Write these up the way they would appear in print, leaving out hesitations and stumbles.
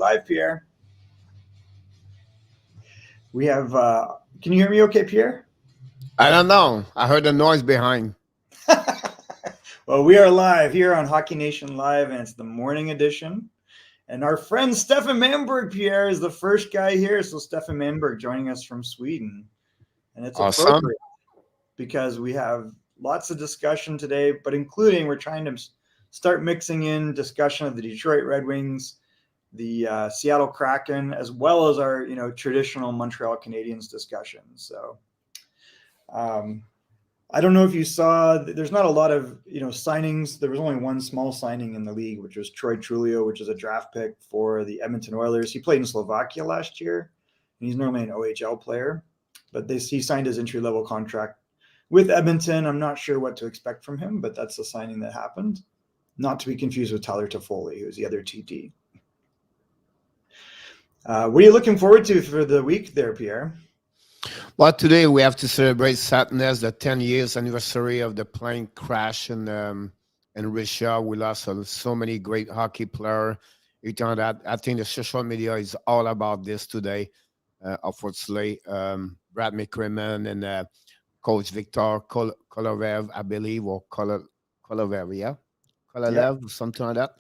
live, Pierre. We have, can you hear me okay, Pierre? I don't know. I heard the noise behind. Well, we are live here on Hockey Nation Live, and it's the morning edition. And our friend Stefan Manberg, Pierre, is the first guy here. So Stefan Manberg joining us from Sweden. And it's Awesome. appropriate because we have lots of discussion today, but including we're trying to start mixing in discussion of the Detroit Red Wings, the Seattle Kraken, as well as our traditional Montreal Canadiens discussion. So I don't know if you saw, there's not a lot of signings. There was only one small signing in the league, which was Troy Trulio, which is a draft pick for the Edmonton Oilers. He played in Slovakia last year, and he's normally an OHL player, but he signed his entry-level contract with Edmonton. I'm not sure what to expect from him, but that's the signing that happened. Not to be confused with Tyler Toffoli, who's the other TT. What are you looking forward to for the week there, Pierre? Well, today we have to celebrate sadness, the 10 years anniversary of the plane crash in Russia. We lost so many great hockey players. I think the social media is all about this today. Unfortunately, Brad McCrimmon and Coach Victor Kolovev, I believe, or Kolovev, yeah? Kolovev, something like that.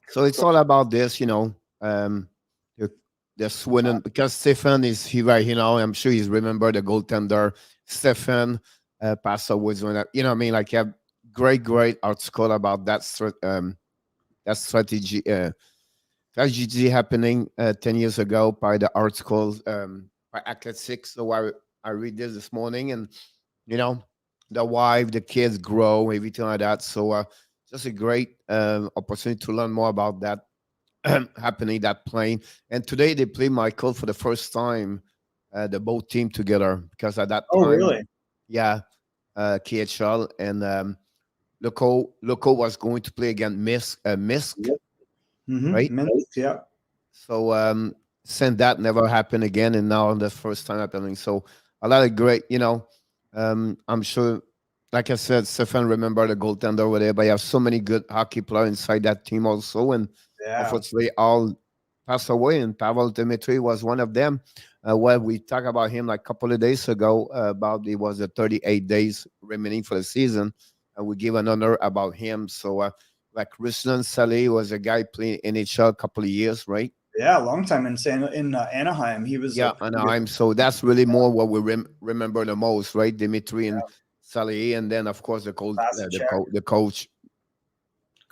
So it's all about this, the Sweden, because Stefan is here, I'm sure he's remembered the goaltender. Stefan passed away when that, like you have great article about that strategy happening 10 years ago by the articles by Athletics. So I read this morning, and the wife, the kids grow, everything like that. So just a great opportunity to learn more about that happening, that plane. And today they play, Michael, for the first time, the both team together, because at that time, really? Yeah, KHL and Loco was going to play against Minsk, Yep. right? Minsk, yeah. So since that never happened again, and now the first time happening. So a lot of great, I'm sure, like I said, Stefan remember the goaltender over there, but you have so many good hockey players inside that team also, and unfortunately all passed away, and Pavel Dimitri was one of them. We talked about him like a couple of days ago, about it was the 38 days remaining for the season, and we give an honor about him. So like Ruslan Saleh was a guy playing NHL a couple of years, right? Yeah, a long time in Anaheim. He was Anaheim. So that's really more what we remember the most, right? Dimitri and Saleh, and then of course the coach, the coach,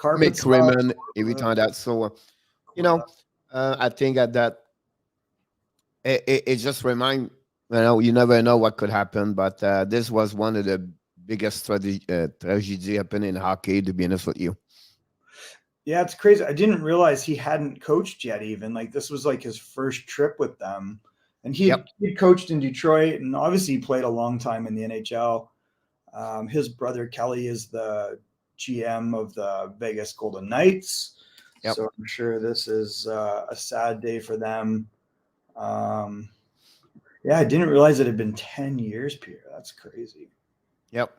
Mick Raymond, every time that. So I think that it just reminds, you never know what could happen, but this was one of the biggest tragedy happening in hockey, to be honest with you. Yeah, it's crazy. I didn't realize he hadn't coached yet. Even like this was like his first trip with them, and he coached in Detroit, and obviously he played a long time in the NHL. His brother Kelly is the GM of the Vegas Golden Knights. Yep. So I'm sure this is a sad day for them. Yeah, I didn't realize it had been 10 years, Pierre. That's crazy. Yep.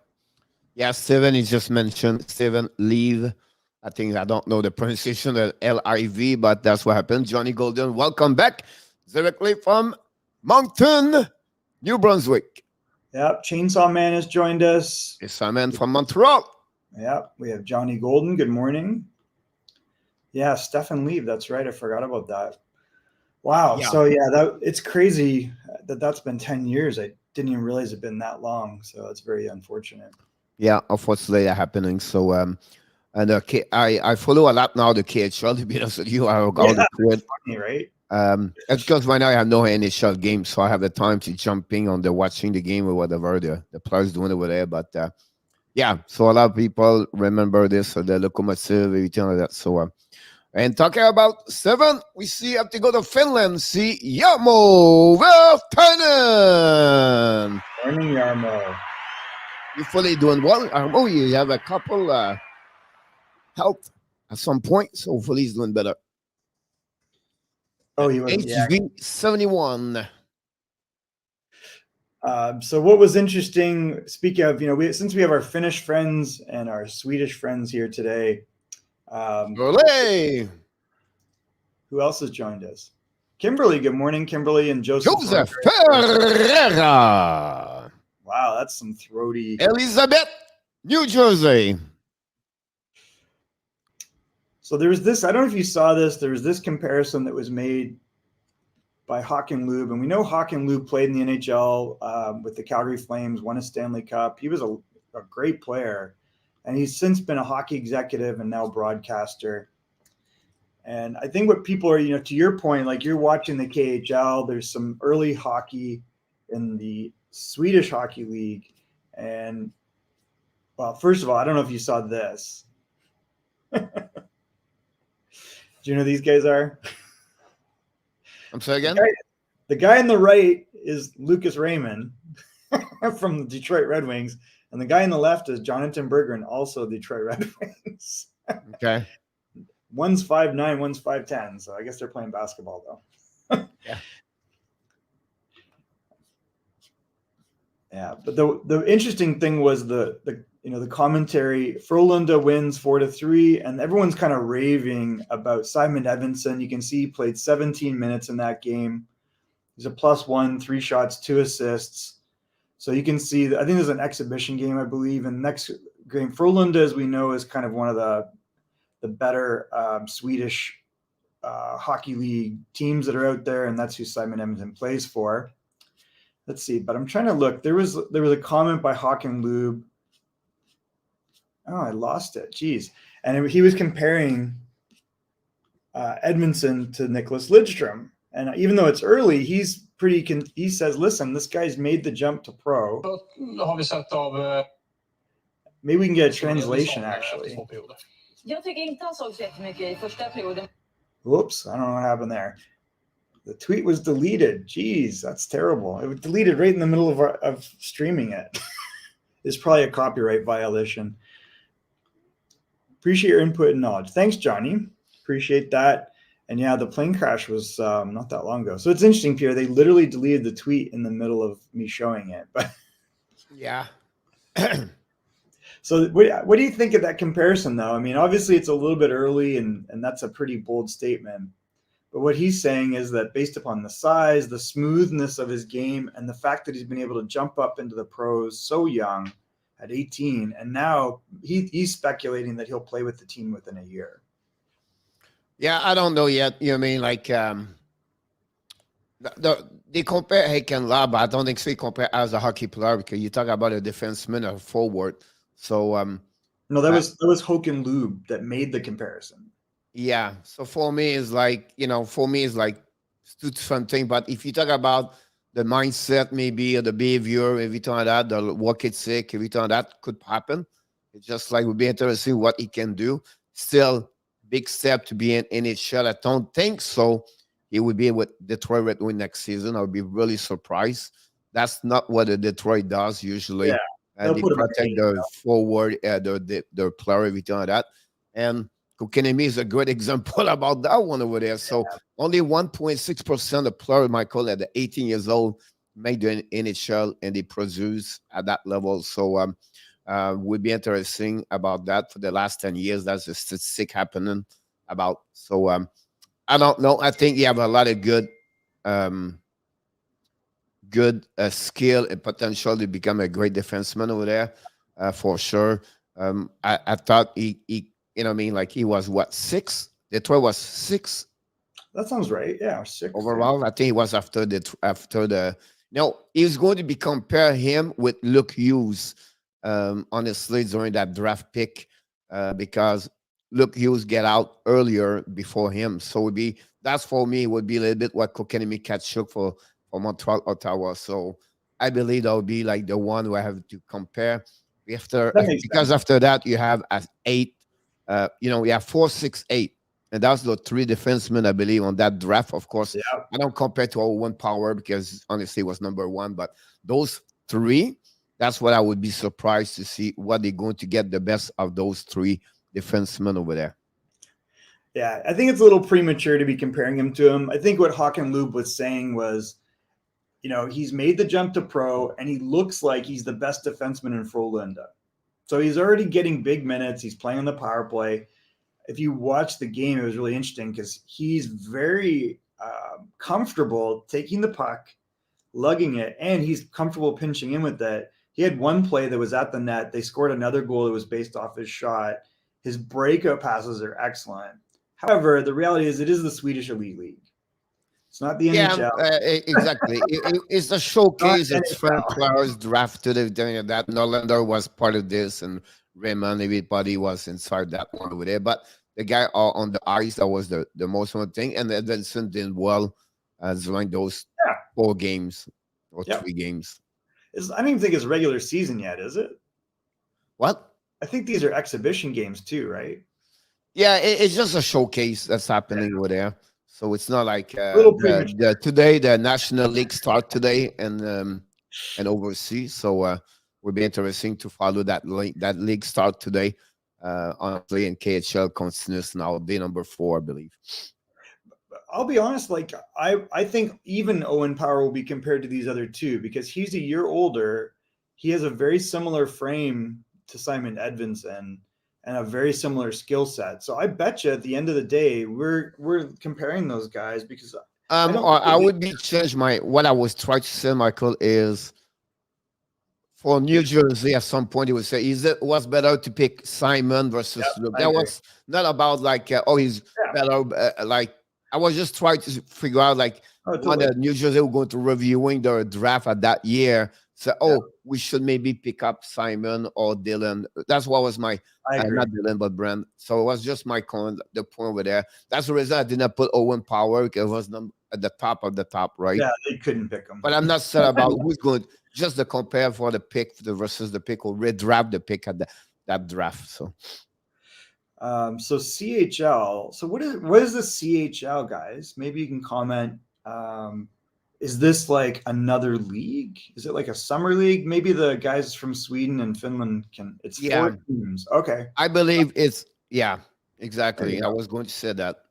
Yeah, Steven is just mentioned. Steven Leave. I think I don't know the pronunciation of Liv, but that's what happened. Johnny Golden, welcome back directly from Moncton, New Brunswick. Yep, Chainsaw Man has joined us. It's Simon from Montreal. Yep, we have Johnny Golden. Good morning. Yeah, Stefan Leave. That's right. I forgot about that. Wow. Yeah. So it's crazy that's been 10 years. I didn't even realize it'd been that long. So it's very unfortunate. Yeah, unfortunately that happening. So and I follow a lot now the KHL, to be honest with you. That's funny, right? It's because right now I have no NHL games, so I have the time to jump in on watching the game or whatever the players doing over there. But so a lot of people remember this, the locomotive, everything like that. So and talking about Seven, we have to go to Finland, see Jarmo Virtanen. Morning, Jarmo. You're fully doing well, Jarmo. You have a couple health at some point, so hopefully he's doing better. Oh, he was HV 71. So what was interesting, speaking of, since we have our Finnish friends and our Swedish friends here today, who Who else has joined us? Kimberly. Good morning, Kimberly and Joseph. Joseph Ferreira. Wow, that's some throaty. Elizabeth, New Jersey. So there was this, I don't know if you saw this, there was this comparison that was made by Hakan Loob. And we know Hakan Loob played in the NHL with the Calgary Flames, won a Stanley Cup. He was a great player. And he's since been a hockey executive and now broadcaster. And I think what people are, to your point, like you're watching the KHL, there's some early hockey in the Swedish Hockey League. And, well, first of all, I don't know if you saw this. Do you know who these guys are? I'm sorry again? The guy on the right is Lucas Raymond from the Detroit Red Wings. And the guy on the left is Jonathan Berggren, also Detroit Red Wings. Okay. One's 5'9", one's 5'10". So I guess they're playing basketball, though. Yeah. Yeah, but the interesting thing was the commentary. Frolunda wins 4-3, and everyone's kind of raving about Simon Edvinsson. You can see he played 17 minutes in that game. He's a +1, 3 shots, 2 assists. So you can see that I think there's an exhibition game, I believe. And next game, Frolunda, as we know, is kind of one of the better Swedish hockey league teams that are out there, and that's who Simon Edvinsson plays for. Let's see, but I'm trying to look. There was a comment by Hakan Loob. Oh, I lost it. Jeez. And he was comparing Edmondson to Nik Lidstrom. And even though it's early, he says, listen, this guy's made the jump to pro. Maybe we can get a translation, actually. Whoops, I don't know what happened there. The tweet was deleted. Jeez, that's terrible. It was deleted right in the middle of streaming it. It's probably a copyright violation. Appreciate your input and knowledge. Thanks, Johnny. Appreciate that. And yeah, the plane crash was not that long ago. So it's interesting, Pierre. They literally deleted the tweet in the middle of me showing it. But yeah. So what do you think of that comparison, though? I mean, obviously it's a little bit early, and that's a pretty bold statement. But what he's saying is that based upon the size, the smoothness of his game, and the fact that he's been able to jump up into the pros so young at 18, and now he's speculating that he'll play with the team within a year. Yeah, I don't know yet. You know what I mean? Like, they compare Hakan Loob, but I don't think they compare as a hockey player, because you talk about a defenseman or forward. So no, that was Hakan Loob that made the comparison. Yeah. So for me, it's like, two different things. But if you talk about the mindset, maybe, or the behavior, everything like that, the work ethic, everything like that could happen. It's just like, would be interesting what he can do. Still, big step to be in NHL. I don't think so. He would be with Detroit Red Wings next season. I would be really surprised. That's not what a Detroit does usually. Yeah. They protect their forward, their player, everything like that. And Kotkaniemi is a great example about that one over there. So only 1.6% of players, Michael, at 18 years old, make the NHL, and they produce at that level. So would be interesting about that for the last 10 years. That's a statistic happening about. So I don't know. I think you have a lot of good skill and potential to become a great defenseman over there, for sure. I thought he like he was what, 6? Detroit was 6. That sounds right. Yeah, 6 overall. Yeah. I think it was after the. No, he's going to be compare him with Luke Hughes. Honestly, during that draft pick, because Luke Hughes get out earlier before him, so that's for me would be a little bit what Kotkaniemi Tkachuk for Montreal, Ottawa. So I believe that would be like the one who I have to compare after that you have as 8. We have 4, 6, 8, and that's the 3 defensemen I believe on that draft. Of course, I don't compare to our one power because honestly it was number 1, but those 3. That's what I would be surprised to see what they're going to get the best of those 3 defensemen over there. Yeah, I think it's a little premature to be comparing him to him. I think what Hakan Loob was saying was, he's made the jump to pro, and he looks like he's the best defenseman in Frolunda. So he's already getting big minutes. He's playing on the power play. if you watch the game, it was really interesting because he's very comfortable taking the puck, lugging it, and he's comfortable pinching in with it. He had one play that was at the net. They scored another goal that was based off his shot. His breakout passes are excellent. However, the reality is it is the Swedish Elite League. It's not the NHL. Exactly. It's a showcase. It's fair players drafted. Everything that Norlander was part of this, and Raymond, everybody was inside that one over there. But the guy on the ice, that was the most one thing. And Edvinsson did well during those 4 games or 3 games. I don't even think it's regular season yet, is it? What? I think these are exhibition games too, right? Yeah, it's just a showcase that's happening over there. So it's not like today the National League start today and overseas. So will be interesting to follow that league start today. Honestly, in KHL continues now, day number 4, I believe. I'll be honest, like I think even Owen Power will be compared to these other two because he's a year older. He has a very similar frame to Simon Edvinsson and a very similar skill set. So I bet you at the end of the day, we're comparing those guys because I would be changed what I was trying to say, Michael, is for New Jersey at some point he would say, was better to pick Simon versus Loob. That was not about like he's better like. I was just trying to figure out, like, when the New Jersey were going to reviewing their draft at that year. So, we should maybe pick up Simon or Dylan. That's what was my, not Dylan, but Brent. So it was just the point over there. That's the reason I didn't put Owen Power because it was at the top of the top, right? Yeah, they couldn't pick him. But I'm not sure about who's going, just to compare for the pick versus the pick or redraft the pick at that draft. So. So CHL. So what is the CHL, guys? Maybe you can comment. Is this like another league? Is it like a summer league? Maybe the guys from Sweden and Finland can. It's 4 teams. Okay. I believe it's exactly. I was going to say that.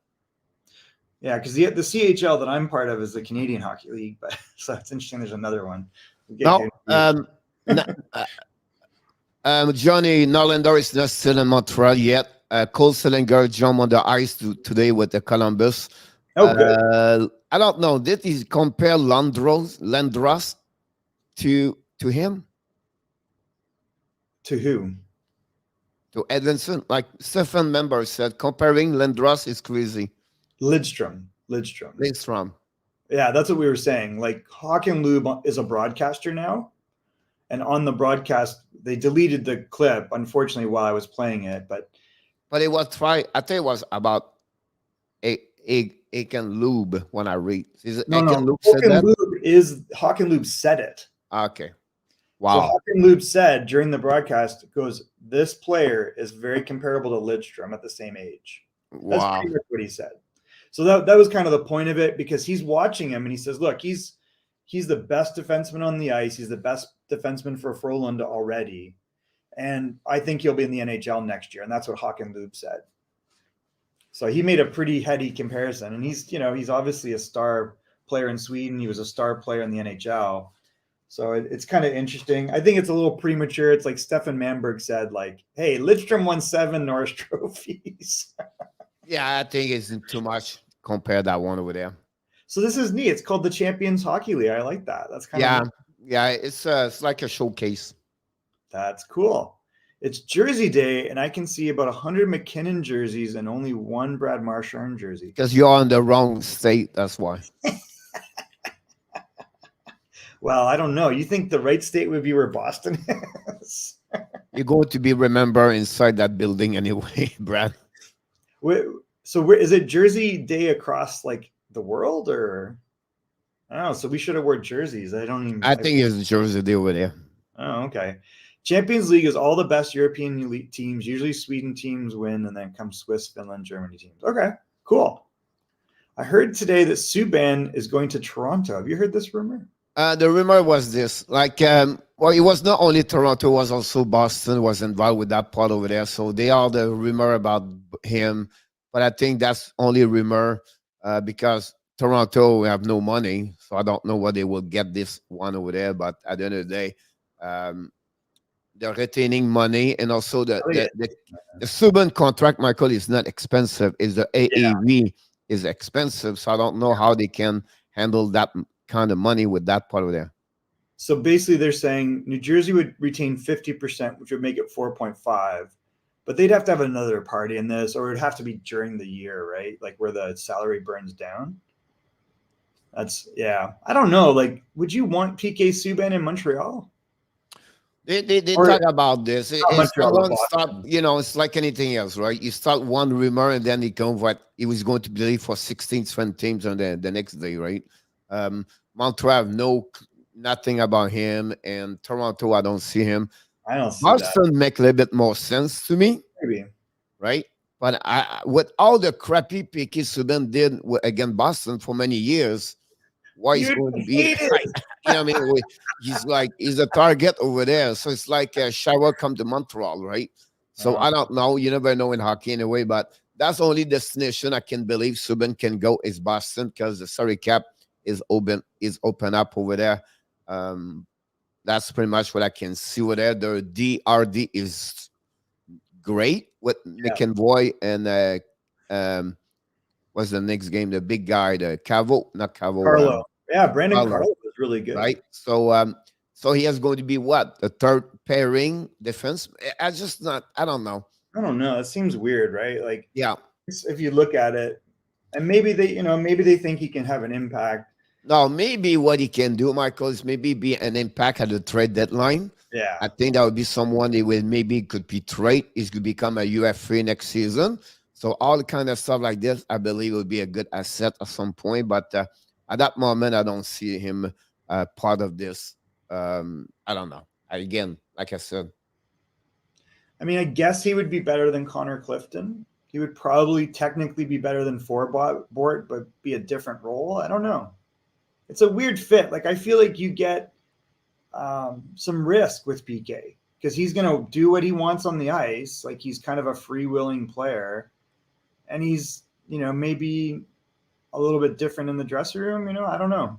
Yeah, because the CHL that I'm part of is the Canadian Hockey League, but so it's interesting. There's another one. Johnny Norlander is not still in Montreal yet. Cole Sillinger jumped on the ice today with the Columbus. Oh, good. I don't know. Did he compare Landros to him? To who? To Edvinsson. Like Stefan Member said, comparing Landros is crazy. Lidstrom. Yeah, that's what we were saying. Like Hakan Loob is a broadcaster now. And on the broadcast, they deleted the clip, unfortunately, while I was playing it. But it was I think it was about Hakan Loob when I read. Is it Hakan Loob said that? Hakan Loob said it. Okay. Wow. So Hakan Loob said during the broadcast, this player is very comparable to Lidstrom at the same age. That's pretty much what he said. So that was kind of the point of it because he's watching him and he says, look, he's the best defenseman on the ice. He's the best defenseman for Frolunda already. And I think he'll be in the NHL next year. And that's what Hakan Loob said. So he made a pretty heady comparison. And he's obviously a star player in Sweden. He was a star player in the NHL. So it's kind of interesting. I think it's a little premature. It's like Stefan Manberg said, like, hey, Lidstrom won 7 Norris trophies. Yeah, I think it's too much. Compare that one over there. So this is neat. It's called the Champions Hockey League. I like that. That's kind of neat. Yeah. It's like a showcase. That's cool. It's Jersey Day, and I can see about 100 McKinnon jerseys and only 1 Brad Marchand jersey. Because you're in the wrong state. That's why. Well, I don't know. You think the right state would be where Boston is? You're going to be remembered inside that building anyway, Brad. So is it Jersey Day across like the world, or I don't know? So we should have worn jerseys. I think it's Jersey Day over there. Oh, okay. Champions League is all the best European elite teams. Usually Sweden teams win, and then come Swiss, Finland, Germany teams. Okay, cool. I heard today that Subban is going to Toronto. Have you heard this rumor? The rumor was this, like, it was not only Toronto, it was also Boston was involved with that part over there. So they are the rumor about him. But I think that's only a rumor because Toronto have no money. So I don't know what they will get this one over there. But at the end of the day, the retaining money, and also Oh, yeah. the Subban contract, Michael, is not expensive. Is the AAV is expensive, so I don't know how they can handle that kind of money with that part of there. So basically, they're saying New Jersey would retain 50%, which would make it 4.5, but they'd have to have another party in this, or it'd have to be during the year, right? Like where the salary burns down. That's I don't know. Like, would you want PK Subban in Montreal? They Or talk about this. Montreal or Someone Boston. start, it's like anything else, right? You start one rumor and then it comes what it was going to be for 16 teams on the next day, right? Montreal have nothing about him, and Toronto, I don't see him. I don't see Boston make a little bit more sense to me, Maybe. right? But with all the crappy PK Subban did against Boston for many years, why he's going to be like, I mean, he's a target over there. So it's like a shower come to Montreal, right? So I don't know. You never know in hockey anyway, but that's the only destination I can believe Subban can go is Boston, because the salary cap is open up over there. That's pretty much what I can see over there. The DRD is great with McEnroy and what's the next game? The big guy, the Carlo. Brandon Carlo was really good. Right. So he is going to be what? The third pairing defense? I don't know. I don't know. It seems weird, right? Like, yeah. If you look at it, and maybe they think he can have an impact. No, maybe what he can do, Michael, is maybe be an impact at the trade deadline. Yeah. I think that would be someone they will maybe could be trade. He could become a UFA next season. So all kind of stuff like this, I believe would be a good asset at some point. But at that moment, I don't see him part of this. I don't know. Again, like I said. I mean, I guess he would be better than Connor Clifton. He would probably technically be better than Forbort, but be a different role. I don't know. It's a weird fit. Like, I feel like you get some risk with PK because he's going to do what he wants on the ice. Like, he's kind of a free-willing player. And he's, maybe a little bit different in the dressing room. I don't know.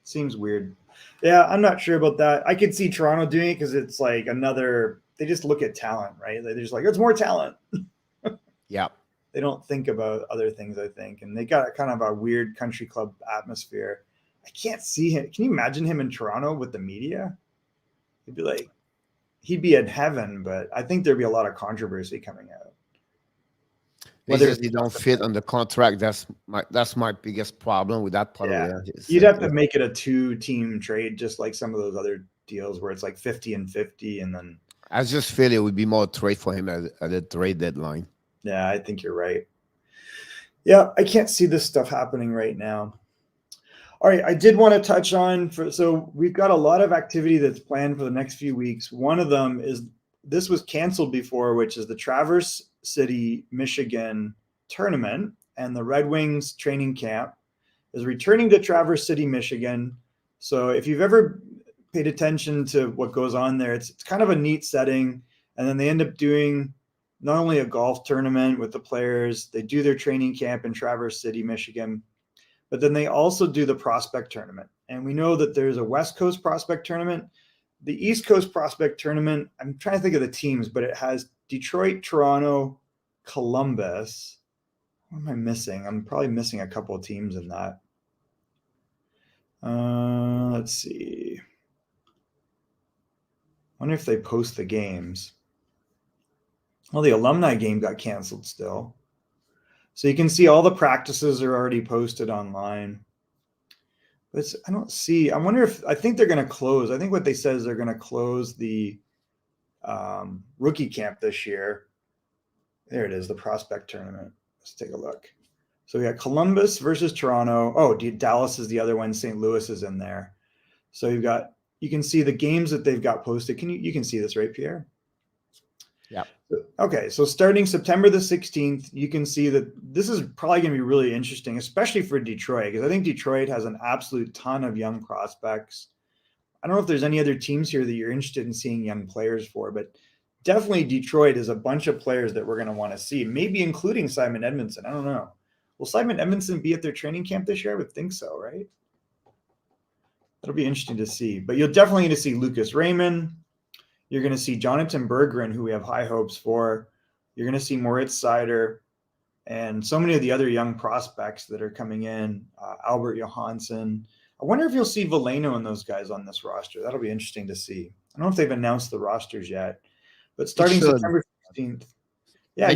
Seems weird. Yeah, I'm not sure about that. I could see Toronto doing it because it's like they just look at talent, right? They're just like, it's more talent. Yeah. They don't think about other things, I think. And they got kind of a weird country club atmosphere. I can't see him. Can you imagine him in Toronto with the media? He'd be in heaven, but I think there'd be a lot of controversy coming out. Whether he don't fit on the contract, that's my biggest problem with that part of it. You'd have to make it a 2-team trade, just like some of those other deals where it's like 50-50, and then I just feel it would be more trade for him at the trade deadline. Yeah, I think you're right. Yeah, I can't see this stuff happening right now. All right, I did want to touch on so we've got a lot of activity that's planned for the next few weeks. One of them is this was canceled before, which is the Traverse City, Michigan tournament, and the Red Wings training camp is returning to Traverse City, Michigan. So if you've ever paid attention to what goes on there, it's kind of a neat setting. And then they end up doing not only a golf tournament with the players, they do their training camp in Traverse City, Michigan, but then they also do the prospect tournament. And we know that there's a West Coast prospect tournament. The East Coast prospect tournament, I'm trying to think of the teams, but it has Detroit, Toronto, Columbus. What am I missing? I'm probably missing a couple of teams in that. Let's see. I wonder if they post the games. Well, the alumni game got canceled still. So you can see all the practices are already posted online. But I don't see. I think they're going to close. I think what they said is they're going to close the rookie camp this year. There it is, the prospect tournament. Let's take a look. So we got Columbus versus Toronto. Oh, Dallas is the other one. St. Louis is in there. So you can see the games that they've got posted. You can see this, right, Pierre? Yeah. Okay, so starting September the 16th, you can see that this is probably going to be really interesting, especially for Detroit, because I think Detroit has an absolute ton of young prospects. I don't know if there's any other teams here that you're interested in seeing young players for, but definitely Detroit is a bunch of players that we're going to want to see, maybe including Simon Edvinsson. I don't know. Will Simon Edvinsson be at their training camp this year? I would think so, right? That'll be interesting to see. But you'll definitely get to see Lucas Raymond. You're going to see Jonathan Berggren, who we have high hopes for. You're going to see Moritz Seider and so many of the other young prospects that are coming in, Albert Johansson. I wonder if you'll see Veleno and those guys on this roster. That'll be interesting to see. I don't know if they've announced the rosters yet, but starting September 16th. Yeah,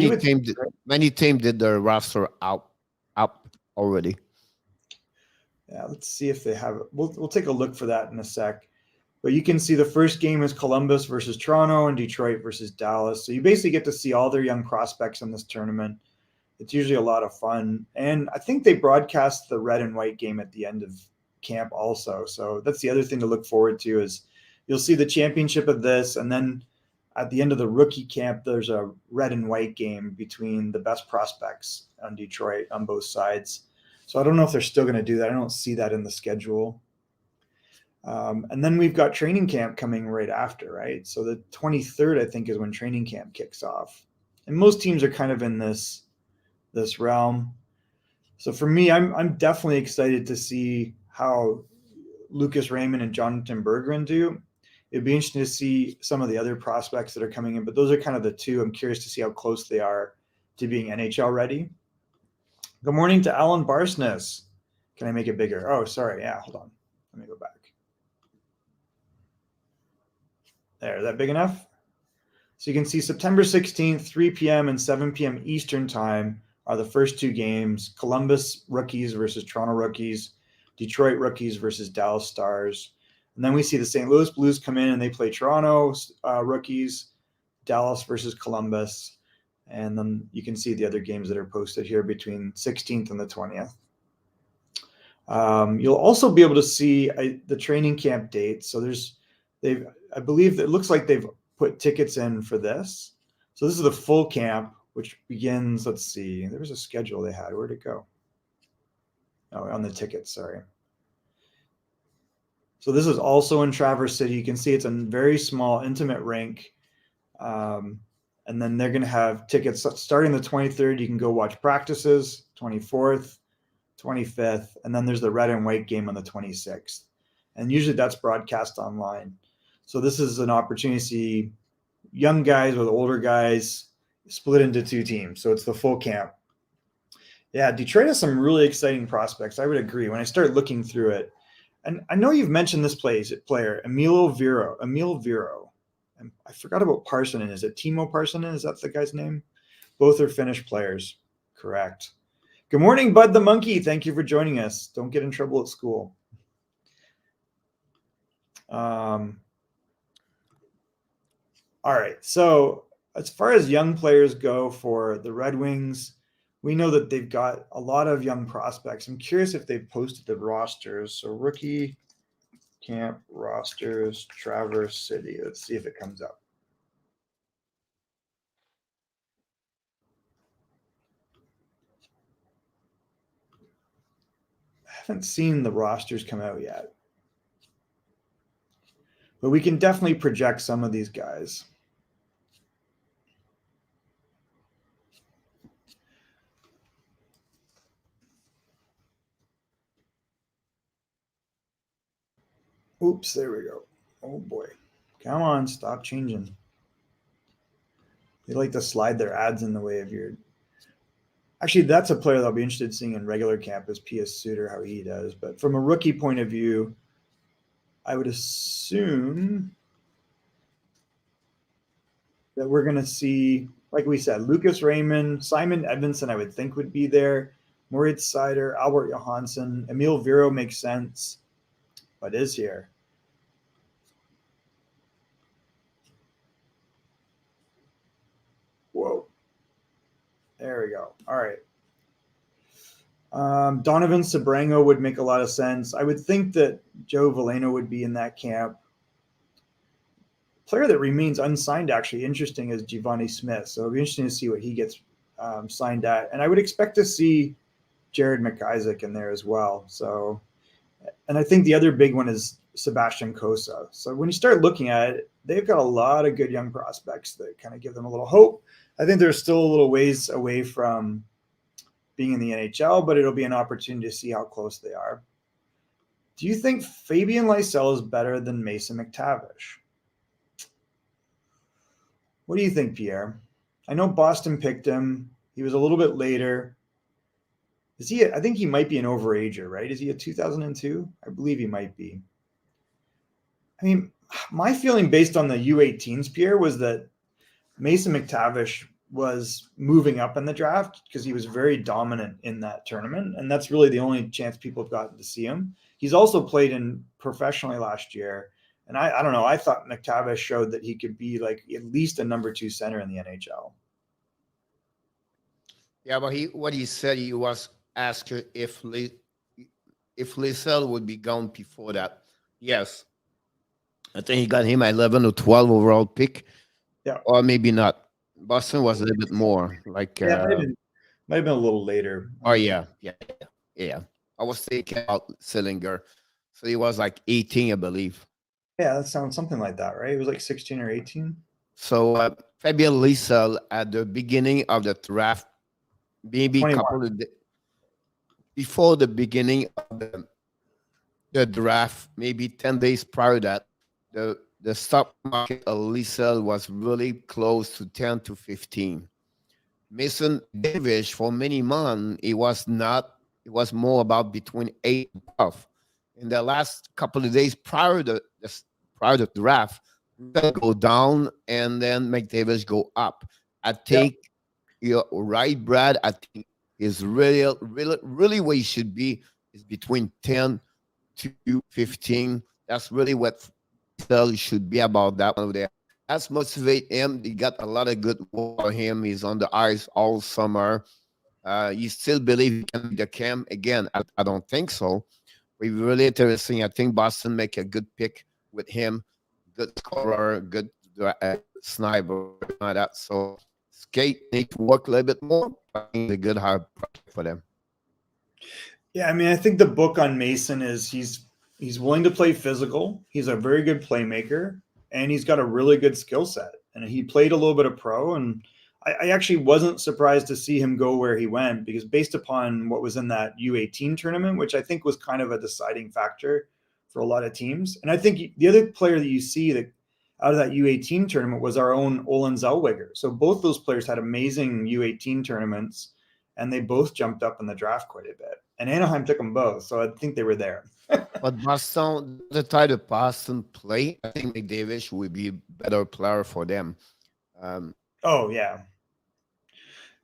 many teams did their roster up already. Yeah, let's see if they have it. We'll take a look for that in a sec. But you can see the first game is Columbus versus Toronto and Detroit versus Dallas. So you basically get to see all their young prospects in this tournament. It's usually a lot of fun. And I think they broadcast the red and white game at the end of camp also. So that's the other thing to look forward to is you'll see the championship of this. And then at the end of the rookie camp, there's a red and white game between the best prospects on Detroit on both sides. So I don't know if they're still going to do that. I don't see that in the schedule. And then we've got training camp coming right after, right? So the 23rd, I think, is when training camp kicks off. And most teams are kind of in this realm. So for me, I'm definitely excited to see how Lucas Raymond and Jonathan Berggren do. It'd be interesting to see some of the other prospects that are coming in, but those are kind of the two. I'm curious to see how close they are to being NHL ready. Good morning to Alan Barsness. Can I make it bigger? Oh, sorry. Yeah, hold on. Let me go back. There, is that big enough? So you can see September 16th, 3 p.m. and 7 p.m. Eastern time are the first two games. Columbus rookies versus Toronto rookies, Detroit rookies versus Dallas Stars. And then we see the St. Louis Blues come in and they play Toronto rookies, Dallas versus Columbus. And then you can see the other games that are posted here between 16th and the 20th. You'll also be able to see the training camp dates. So I believe it looks like they've put tickets in for this. So this is the full camp, which begins, let's see, there was a schedule they had. Where'd it go? Oh, on the tickets, sorry. So this is also in Traverse City. You can see it's a very small, intimate rink. And then they're going to have tickets starting the 23rd. You can go watch practices, 24th, 25th, and then there's the red and white game on the 26th. And usually that's broadcast online. So this is an opportunity to see young guys with older guys split into two teams. So it's the full camp. Yeah, Detroit has some really exciting prospects. I would agree. When I start looking through it, and I know you've mentioned this player, Emil Viro. And I forgot about Parsonen. Is it Timo Parsonen? Is that the guy's name? Both are Finnish players. Correct. Good morning, Bud the Monkey. Thank you for joining us. Don't get in trouble at school. All right. So as far as young players go for the Red Wings, we know that they've got a lot of young prospects. I'm curious if they've posted the rosters. So rookie camp rosters, Traverse City. Let's see if it comes up. I haven't seen the rosters come out yet. But we can definitely project some of these guys. Oops, there we go. Oh boy. Come on, stop changing. They like to slide their ads in the way of your... Actually, that's a player that I'll be interested in seeing in regular camp is P.S. Suter, how he does. But from a rookie point of view, I would assume that we're going to see, like we said, Lucas Raymond, Simon Edvinsson, I would think would be there, Moritz Seider, Albert Johansson, Emil Viro makes sense, but is here. Whoa. There we go. All right. Donovan Sabrango would make a lot of sense. I would think that Joe Veleno would be in that camp. Player that remains unsigned, actually interesting, is Giovanni Smith. So it'll be interesting to see what he gets signed at. And I would expect to see Jared McIsaac in there as well. So, and I think the other big one is Sebastian Cossa. So when you start looking at it, they've got a lot of good young prospects that kind of give them a little hope. I think they're still a little ways away from being in the NHL, but it'll be an opportunity to see how close they are. Do you think Fabian Lysell is better than Mason McTavish? What do you think, Pierre? I know Boston picked him. He was a little bit later. Is he? I think he might be an overager, right? Is he a 2002? I believe he might be. I mean, my feeling based on the U18s, Pierre, was that Mason McTavish was moving up in the draft because he was very dominant in that tournament. And that's really the only chance people have gotten to see him. He's also played in professionally last year. And I don't know. I thought McTavish showed that he could be like at least a number 2 center in the NHL. Yeah, but what he said, he was asked if Lysell would be gone before that. Yes. I think he got him at 11 or 12 overall pick. Yeah. Or maybe not. Boston was a little bit more. Like might have been a little later. Oh, yeah. I was thinking about Sillinger. So he was like 18, I believe. Yeah, that sounds something like that, right? It was like 16 or 18. So Fabian Lysell at the beginning of the draft, maybe 21. a couple of days before the beginning of the draft, maybe 10 days prior to that, the stock market of Lysell was really close to 10 to 15. Mason Davis, for many months, it was not. It was more about between 8 and 12. In the last couple of days prior to the draft, go down and then McDavis go up. I think you're right, Brad. I think is really where he should be is between 10 to 15. That's really what Phil should be about that one there. That's motivate him. He got a lot of good work for him. He's on the ice all summer. You still believe he can be the Cam? Again, I don't think so. But really interesting. I think Boston make a good pick with him. Good scorer, good sniper, like that. So Skate need to work a little bit more. I think a good hard project for them. Yeah, I mean, I think the book on Mason is he's willing to play physical. He's a very good playmaker, and he's got a really good skill set. And he played a little bit of pro, and I actually wasn't surprised to see him go where he went because based upon what was in that U18 tournament, which I think was kind of a deciding factor for a lot of teams. And I think the other player that you see that out of that U18 tournament was our own Olin Zellweger. So both those players had amazing U18 tournaments, and they both jumped up in the draft quite a bit. And Anaheim took them both, so I think they were there. But Boston, the type of Boston play, I think McDavid would be a better player for them. Oh yeah,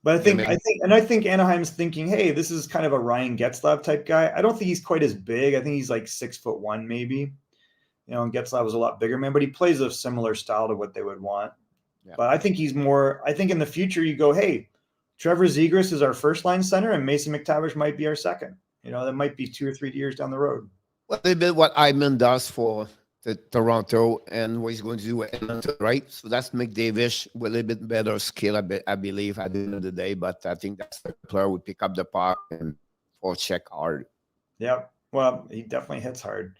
but I think Anaheim's thinking, hey, this is kind of a Ryan Getzlaf type guy. I don't think he's quite as big. I think he's like 6'1" maybe. You know, and Getzlaf was a lot bigger man, but he plays a similar style to what they would want. Yeah. But I think he's more. I think in the future you go, hey, Trevor Zegras is our first line center, and Mason McTavish might be our second. You know, that might be 2 or 3 years down the road. Well, a little bit what Iman does for the Toronto and what he's going to do with Edmonton, right? So that's McDavid with a little bit better skill, I believe, at the end of the day. But I think that's the player who pick up the puck and check hard. Yeah, well, he definitely hits hard.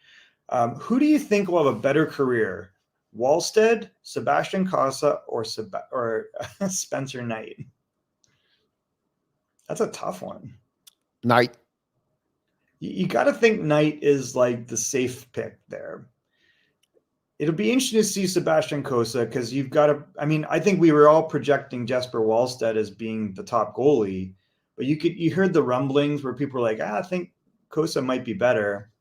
Who do you think will have a better career, Wallstead, Sebastian Cossa, or Spencer Knight? That's a tough one. Knight. You got to think Knight is like the safe pick there. It'll be interesting to see Sebastian Cossa because you've got to. I mean, I think we were all projecting Jesper Wallstedt as being the top goalie, but you heard the rumblings where people were like, I think Cossa might be better.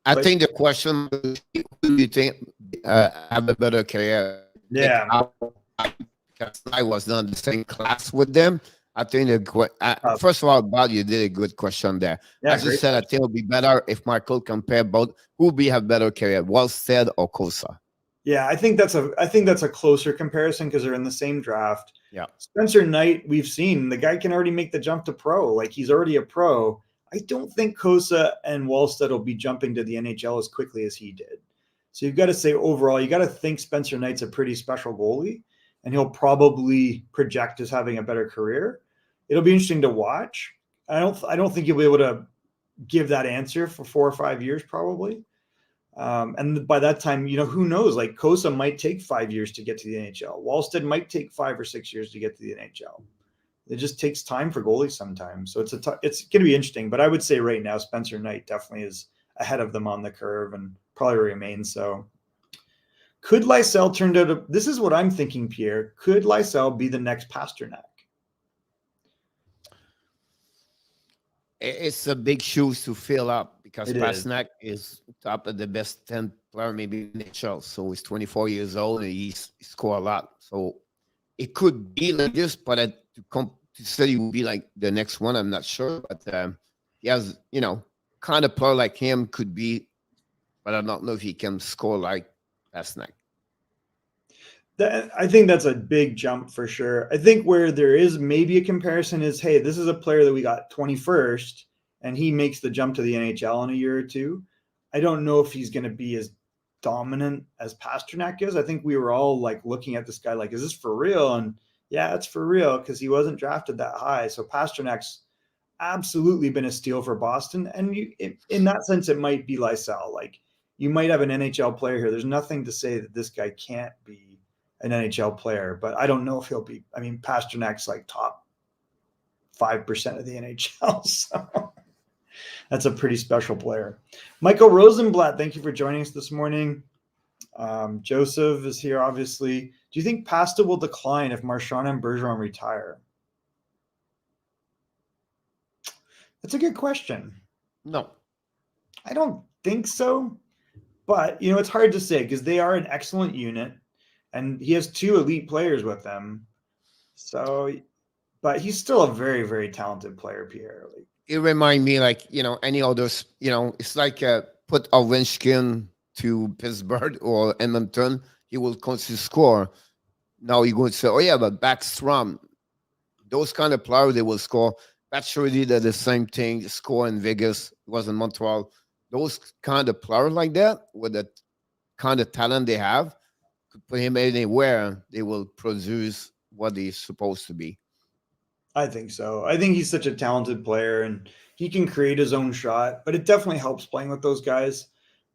I think the question is, who do you think have a better career? Yeah. Because I was not in the same class with them. I think first of all, Bob, you did a good question there. Yeah, as you said, I think it would be better if Michael compare both. Who would have better career, Wallstedt or Cossa? Yeah, I think that's a closer comparison because they're in the same draft. Yeah. Spencer Knight, we've seen the guy can already make the jump to pro. Like he's already a pro. I don't think Cossa and Wallstedt will be jumping to the NHL as quickly as he did. So you've got to say overall, you got to think Spencer Knight's a pretty special goalie, and he'll probably project as having a better career. It'll be interesting to watch. I don't think you'll be able to give that answer for 4 or 5 years probably. And by that time, who knows? Like Cossa might take 5 years to get to the NHL. Wallstedt might take 5 or 6 years to get to the NHL. It just takes time for goalies sometimes. So it's going to be interesting. But I would say right now, Spencer Knight definitely is ahead of them on the curve and probably remain so. Could Lysell turn out this is what I'm thinking, Pierre. Could Lysell be the next Pasternak? It's a big shoes to fill up because It is. Pasternak is top of the best 10 player maybe in the NHL. So he's 24 years old and he scored a lot. So it could be like this, but to say he would be like the next one, I'm not sure. But he has, kind of player like him could be, but I don't know if he can score like Pasternak. I think that's a big jump for sure. I think where there is maybe a comparison is, hey, this is a player that we got 21st, and he makes the jump to the NHL in a year or two. I don't know if he's going to be as dominant as Pasternak is. I think we were all like looking at this guy like, is this for real? And yeah, it's for real because he wasn't drafted that high. So Pasternak's absolutely been a steal for Boston. And in that sense, it might be Lysell. Like you might have an NHL player here. There's nothing to say that this guy can't be an NHL player, but I don't know if he'll be. I mean, Pasternak's like top 5% of the NHL, so that's a pretty special player. Michael Rosenblatt, thank you for joining us this morning. Joseph is here, obviously. Do you think Pasta will decline if Marchand and Bergeron retire? That's a good question. No. I don't think so, but, it's hard to say because they are an excellent unit. And he has 2 elite players with them. So, but he's still a very, very talented player, Pierre. It reminds me like, any others, it's like put Ovechkin to Pittsburgh or Edmonton, he will constantly score. Now you're going to say, oh yeah, but Backstrom, those kind of players, they will score. Pacioretty did the same thing, score in Vegas, was in Montreal. Those kind of players like that, with the kind of talent they have, put him anywhere, they will produce what he's supposed to be. I think so. I think he's such a talented player and he can create his own shot, but it definitely helps playing with those guys.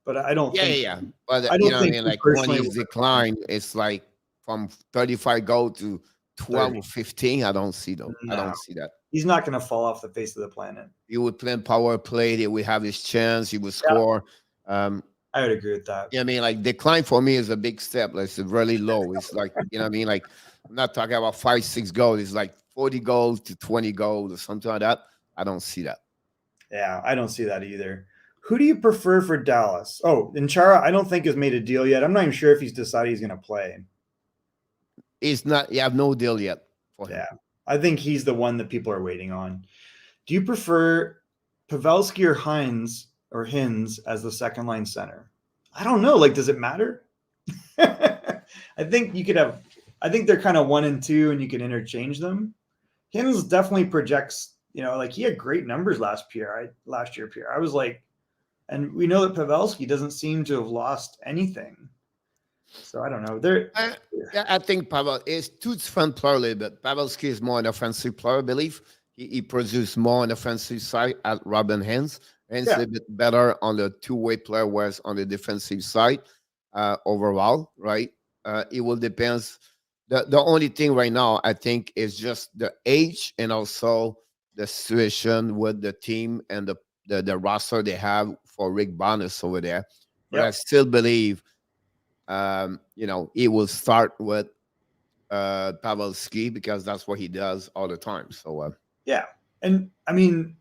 But I don't think. Yeah. But I don't think like when he's declined, it's like from 35 goals to 12 30. Or 15. I don't see them. No. I don't see that. He's not going to fall off the face of the planet. He would play power play. He would have his chance. He would score. I would agree with that. Like decline for me is a big step. Like it's really low. It's like, like I'm not talking about 5-6 goals. It's like 40 goals to 20 goals or something like that. I don't see that. Yeah, I don't see that either. Who do you prefer for Dallas? Oh, and Chara, I don't think has made a deal yet. I'm not even sure if he's decided he's going to play. He's not. You have no deal yet for him. Yeah, I think he's the one that people are waiting on. Do you prefer Pavelski or Hins as the second line center? I don't know. Like, does it matter? I think you could have. I think they're kind of 1 and 2, and you can interchange them. Hins definitely projects. Like he had great numbers last year. Pierre. I was like, and we know that Pavelski doesn't seem to have lost anything. So I don't know. I think Pavel is two different player a little bit. Pavelski is more an offensive player, I believe. He produced more on the offensive side at Robin Hens. And it's a bit better on the two-way player, whereas on the defensive side overall, right? It will depend. The only thing right now, I think, is just the age and also the situation with the team and the roster they have for Rick Bonus over there. But I still believe, he will start with Pavelski because that's what he does all the time. So, and I mean,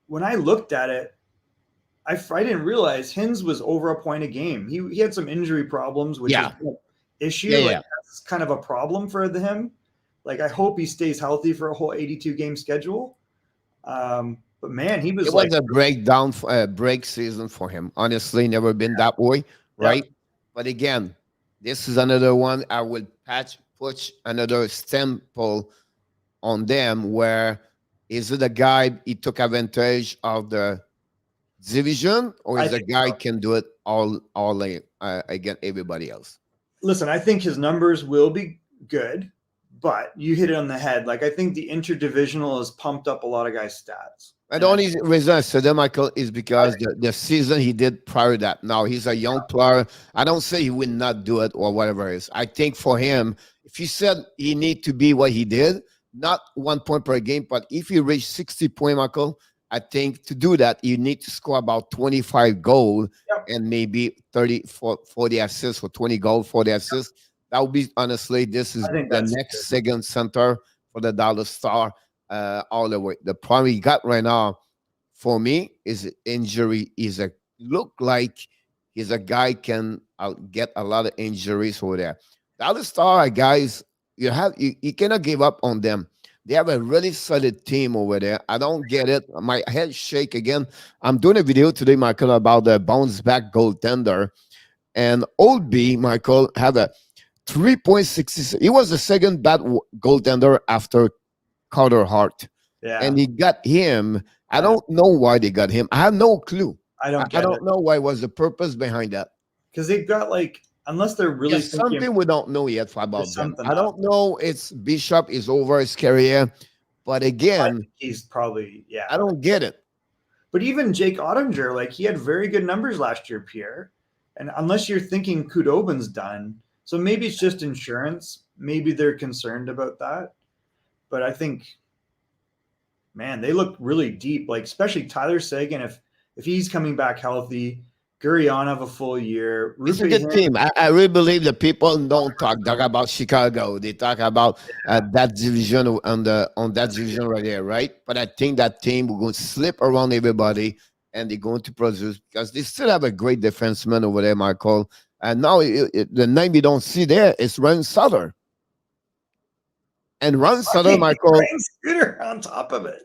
when I looked at it, I didn't realize Hins was over a point a game. He had some injury problems, which is an issue. That's kind of a problem for him. Like, I hope he stays healthy for a whole 82-game schedule. But man, he was was a break season for him. Honestly, never been that way, right? Yeah. But again, this is another one I will put another stample on them where is it a guy he took advantage of the division, or is the guy can do it all against everybody else? Listen, I think his numbers will be good, but you hit it on the head. Like, I think the interdivisional has pumped up a lot of guys' stats. And the only reason I said that, Michael, is because the season he did prior to that. Now, he's a young player. I don't say he would not do it or whatever it is. I think for him, if he said he need to be what he did, not 1 point per game, but if he reached 60 points, Michael, I think to do that, you need to score about 25 goals Yep. and maybe 30, 40 assists or 20 goals, 40 assists. That would be, honestly, this is I think the that's next good. second center for the Dallas Star all the way. The problem he got right now, for me, is injury. Is a look like he's a guy can get a lot of injuries over there. Dallas Star guys, you cannot give up on them. They have a really solid team over there. I don't get it. My head shake again. I'm doing a video today, Michael, about the bounce back goaltender. And Old B, Michael, had a 3.66. He was the second bad goaltender after Carter Hart. Yeah. And he got him. I don't know why they got him. I have no clue. I don't get I don't it. know why was the purpose behind that. Because they've got like, unless they're really There's something we don't know yet about them. I don't know. It's Bishop is over his career, but again, he's probably I don't get it. But even Jake Ottinger, like he had very good numbers last year, Pierre. And unless you're thinking Kudobin's done, so maybe it's just insurance. Maybe they're concerned about that. But I think, man, they look really deep. Like especially Tyler Seguin, if he's coming back healthy. Gurrianov a full year. It's a good team. I really believe that people don't talk about Chicago. They talk about that division on that division right there, right? But I think that team will go slip around everybody, and they're going to produce because they still have a great defenseman over there, Michael. And now the name you don't see there is Ron Sutter. And Ron Sutter, Michael, Scooter on top of it.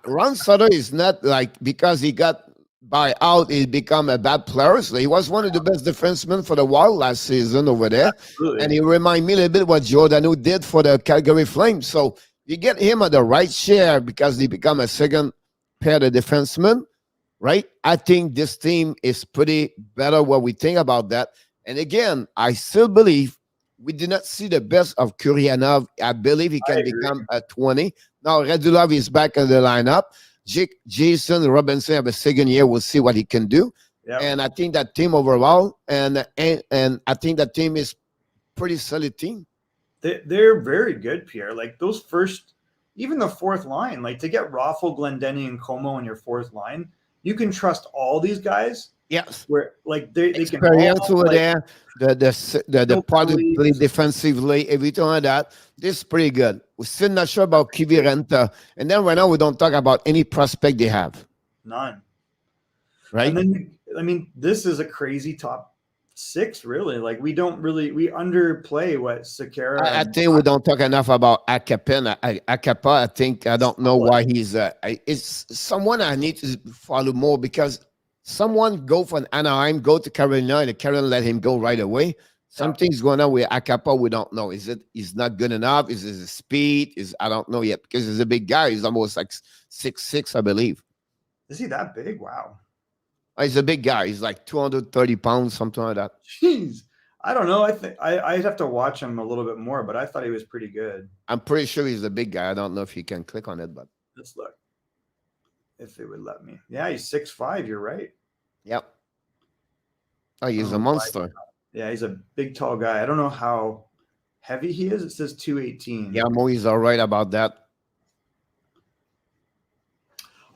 Ron Sutter is not like because he got by out, he become a bad player. So he was one of the best defensemen for the Wild last season over there. Absolutely. And he remind me a little bit what Giordano did for the Calgary Flames. So you get him at the right share because he become a second pair of defenseman, right? I think this team is pretty better what we think about that. And again, I still believe we did not see the best of Kuryanov. I believe he can become a 20. Now Radulov is back in the lineup. Jason Robinson have a second year. We'll see what he can do. Yep. And I think that team overall, and I think that team is pretty solid team. They're very good, Pierre. Like those first, even the fourth line, like to get Raffle, Glendenny, and Como on your fourth line, you can trust all these guys. Yes, where like they can experience over there. The part of play defensively, everything like that. This is pretty good. We're still not sure about Kiviranta, and then right now we don't talk about any prospect they have. None. Right. And then I mean, this is a crazy top six, really. Like we underplay what Sekera. I think we don't talk enough about Akapa. I think I don't know why he's. It's someone I need to follow more because. Someone go from Anaheim, go to Carolina, and Carolina let him go right away. Something's going on with Akapa. We don't know. Is it? He's not good enough? Is his speed? I don't know yet because he's a big guy. He's almost like 6'6", I believe. Is he that big? Wow. He's a big guy. He's like 230 pounds, something like that. Jeez. I don't know. I think I'd have to watch him a little bit more, but I thought he was pretty good. I'm pretty sure he's a big guy. I don't know if you can click on it, but let's look. If they would let me. Yeah, he's 6'5". You're right. Yep. Oh, he's a monster. Yeah, he's a big, tall guy. I don't know how heavy he is. It says 218. Yeah, Mo's all right about that.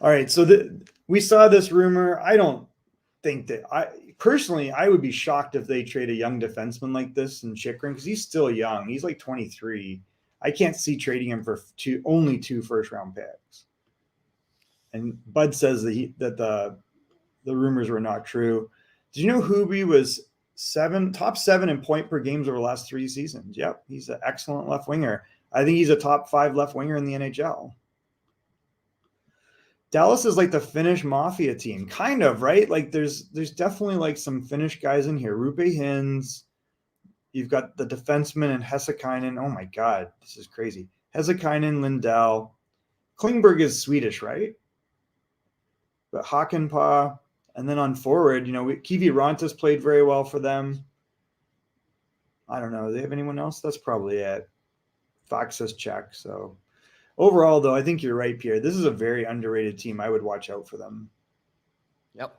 All right, so we saw this rumor. I don't think that I would be shocked if they trade a young defenseman like this in Chychrun because he's still young. He's like 23. I can't see trading him for only 2 first-round picks. And Bud says that the rumors were not true. Did you know Hubie was top 7 in point per games over the last 3 seasons? Yep, he's an excellent left winger. I think he's a top 5 left winger in the NHL. Dallas is like the Finnish mafia team, kind of, right? Like there's definitely like some Finnish guys in here. Rupe Hintz. You've got the defenseman and Hesakainen. Oh my God, this is crazy. Hesakainen, Lindell. Klingberg is Swedish, right? But Hakanpää. And then on forward, Kivirantas played very well for them. I don't know. Do they have anyone else? That's probably it. Fox says check. So overall, though, I think you're right, Pierre. This is a very underrated team. I would watch out for them. Yep.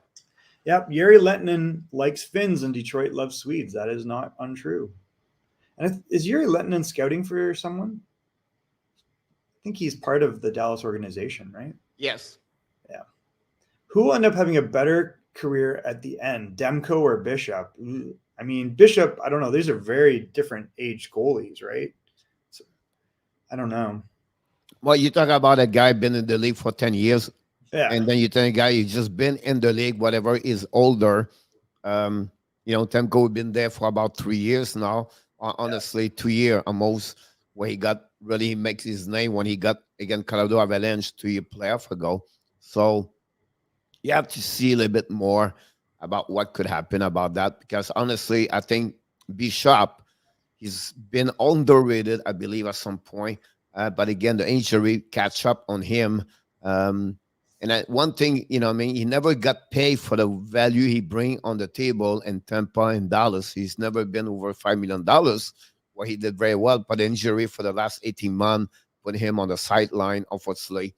Jari Lehtinen likes Finns and Detroit loves Swedes. That is not untrue. And is Jari Lehtinen scouting for someone? I think he's part of the Dallas organization, right? Yes. Who will end up having a better career at the end, Demko or Bishop? I mean, Bishop, I don't know. These are very different age goalies, right? So, I don't know. Well, you talk about a guy been in the league for 10 years, Yeah. and then you tell a guy who's just been in the league, whatever, is older. Temko been there for about 3 years now. Honestly, 2 years almost, where he got really makes his name when he got against Colorado Avalanche 2 year playoff ago. So you have to see a little bit more about what could happen about that, because honestly, I think Bishop, he's been underrated, I believe, at some point. But again, the injury catch up on him. One thing, he never got paid for the value he bring on the table in Tampa and Dallas. He's never been over $5 million, where he did very well. But the injury for the last 18 months put him on the sideline, unfortunately.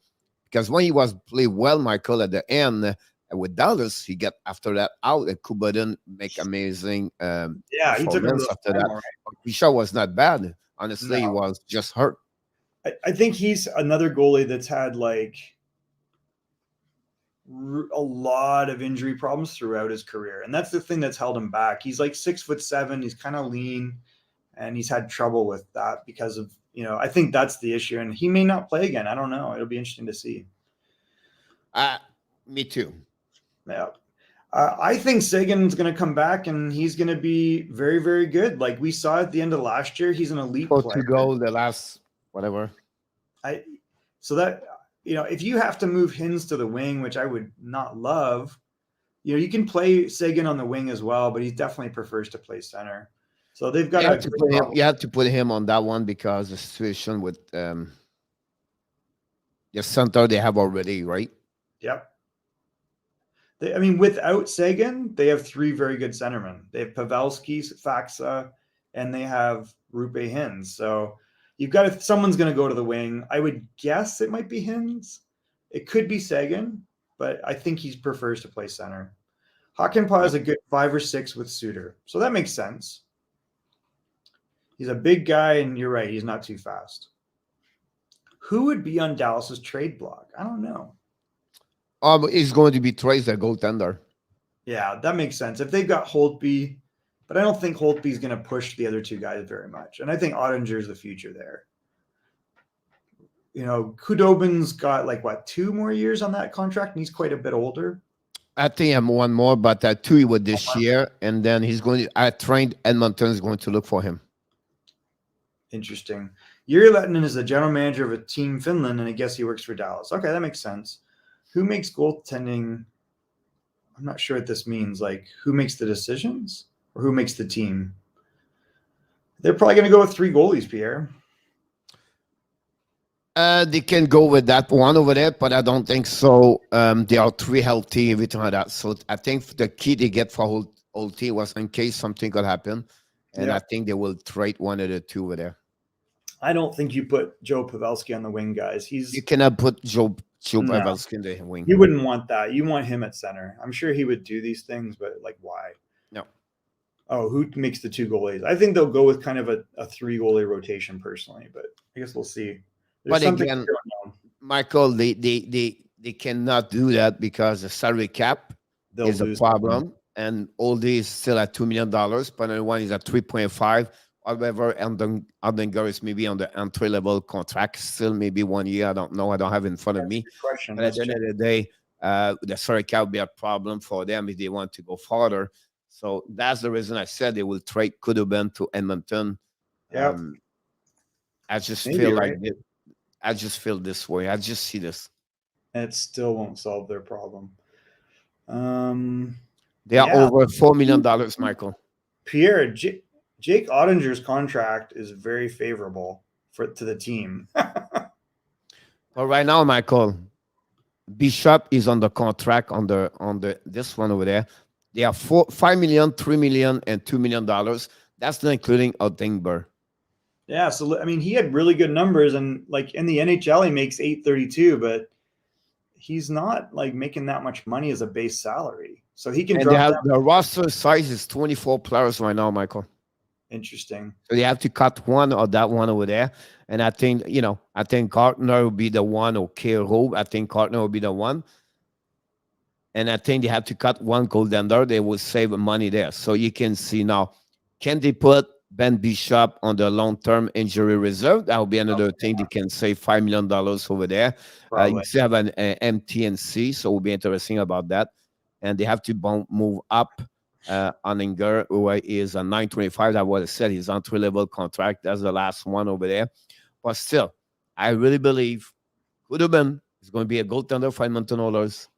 Because when he was played well, Michael, at the end with Dallas, he got after that out, and Kuba didn't make amazing he took him after that. right? Bishop was not bad. Honestly, he was just hurt. I think he's another goalie that's had like a lot of injury problems throughout his career, and that's the thing that's held him back. He's like 6'7", he's kind of lean, and he's had trouble with that because of, I think that's the issue, and he may not play again. I don't know. It'll be interesting to see. Me too. Yeah. I think Sagan's going to come back, and he's going to be very, very good. Like we saw at the end of last year, he's an elite player. To go the last whatever. So that, if you have to move Hins to the wing, which I would not love, you can play Sagan on the wing as well, but he definitely prefers to play center. So they've got you have to put him on that one because the situation with the center they have already, right? Yep. Without Sagan, they have 3 very good centermen. They have Pavelski, Faxa, and they have Rupe Hins. So you've got someone's going to go to the wing. I would guess it might be Hins. It could be Sagan, but I think he prefers to play center. Hakanpää is a good 5 or 6 with Suter. So that makes sense. He's a big guy, and you're right, he's not too fast. Who would be on Dallas's trade block? I don't know. He's going to be Trace, a goaltender. Yeah, that makes sense. If they've got Holtby, but I don't think Holtby's going to push the other 2 guys very much. And I think Ottinger's the future there. Khudobin's got 2 more years on that contract, and he's quite a bit older. I think I'm 1 more, but 2 with this year, and then he's going to. I trained Edmonton is going to look for him. Interesting. Jiri Lehtinen is the general manager of a team Finland, and I guess he works for Dallas. Okay, that makes sense. Who makes goaltending? I'm not sure what this means. Like, who makes the decisions or who makes the team? They're probably going to go with 3 goalies, Pierre. They can go with that one over there, but I don't think so. They are 3 healthy, everything like that. So I think the key they get for whole team was in case something could happen. And I think they will trade one of the 2 over there. I don't think you put Joe Pavelski on the wing, guys. You cannot put Joe Pavelski in the wing. You wouldn't want that. You want him at center. I'm sure he would do these things, but why? No. Oh, who makes the 2 goalies? I think they'll go with kind of a 3 goalie rotation personally, but I guess we'll see. But again, Michael, they cannot do that because the salary cap is a problem. And Oldie is still at $2 million, but another one is at 3.5. However, Andinger is maybe on the entry-level contract, still maybe 1 year. I don't know. I don't have it in front of me. But at the end of the day, the salary cap will be a problem for them if they want to go farther. So that's the reason I said they will trade Khudobin to Edmonton. Yeah. I just feel like I just feel this way. I just see this. And it still won't solve their problem. They are over $4 million, Michael. Pierre, Jake Ottinger's contract is very favorable to the team. But right now, Michael, Bishop is on the contract on the this one over there. They are $5 million, $3 million, and $2 million. That's not including Ottinger. Yeah, so he had really good numbers, and in the NHL he makes $832, but he's not making that much money as a base salary. So he can drop down. The roster size is 24 players right now, Michael. Interesting. So they have to cut one or that one over there. And I think, I think Gartner will be the one, or K. Rowe. I think Gartner will be the one. And I think they have to cut one goaltender. They will save money there. So you can see now, can they put Ben Bishop on the long-term injury reserve? That will be another thing. They can save $5 million over there. You still have an MTNC, so it will be interesting about that. And they have to move up Oninger, who is a 925. That was said. He's on entry-level contract. That's the last one over there. But still, I really believe could have been. It's going to be a goaltender for Edmonton Oilers.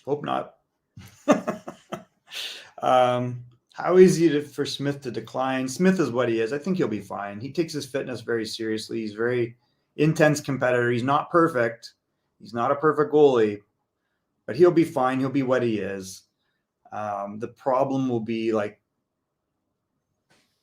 Hope not. How easy for Smith to decline? Smith is what he is. I think he'll be fine. He takes his fitness very seriously. He's a very intense competitor. He's not perfect. He's not a perfect goalie, but he'll be fine. He'll be what he is. The problem will be like,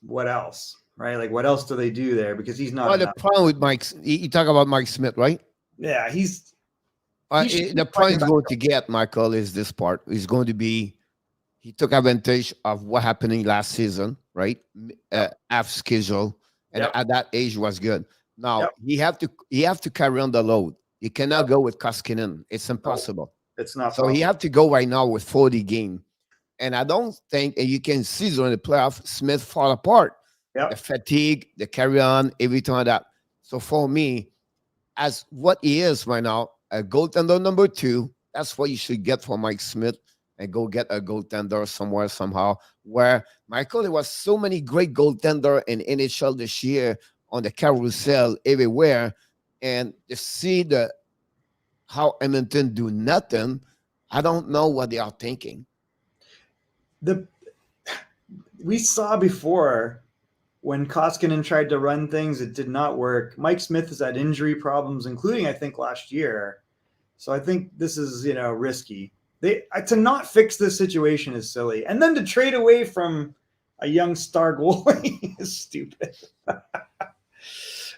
what else, right? Like, what else do they do there? Because he's not. Well, the problem with Mike, you talk about Mike Smith, right? Yeah, the point he's going to get, Michael, is this part. He's going to be, he took advantage of what happening last season, right? Half schedule, and at that age was good. Now he have to carry on the load. He cannot go with Koskinen. It's impossible. No, it's not. So possible. He have to go right now with 40 game. And I don't think, and you can see during the playoff, Smith fall apart. The fatigue, the carry on, everything like that. So for me, as what he is right now, a goaltender number 2, that's what you should get for Mike Smith, and go get a goaltender somewhere, somehow. Where, Michael, there was so many great goaltender in NHL this year on the carousel everywhere, and to see how Edmonton do nothing, I don't know what they are thinking. We saw before when Koskinen tried to run things, it did not work. Mike Smith has had injury problems, including, I think, last year. So I think this is, risky. To not fix this situation is silly. And then to trade away from a young star goalie is stupid.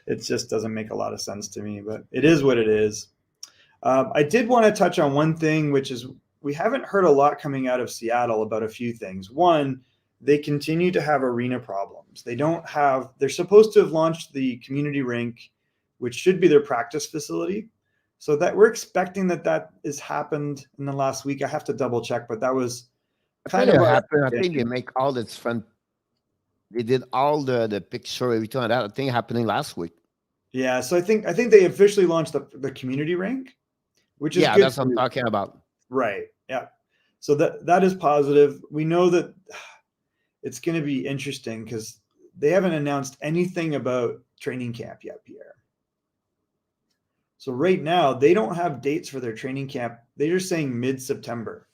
It just doesn't make a lot of sense to me, but it is what it is. I did want to touch on one thing, which is we haven't heard a lot coming out of Seattle about a few things. One, they continue to have arena problems. They're supposed to have launched the community rink, which should be their practice facility. So that we're expecting that has happened in the last week. I have to double check, but that was kind of happened. I think they make all its front. They did all the picture, everything like that. I think happening last week. Yeah, so I think they officially launched the community rink, which is good. That's what I'm talking about. Right. Yeah. So that is positive. We know that it's going to be interesting because they haven't announced anything about training camp yet, Pierre. So right now they don't have dates for their training camp. They're just saying mid-September.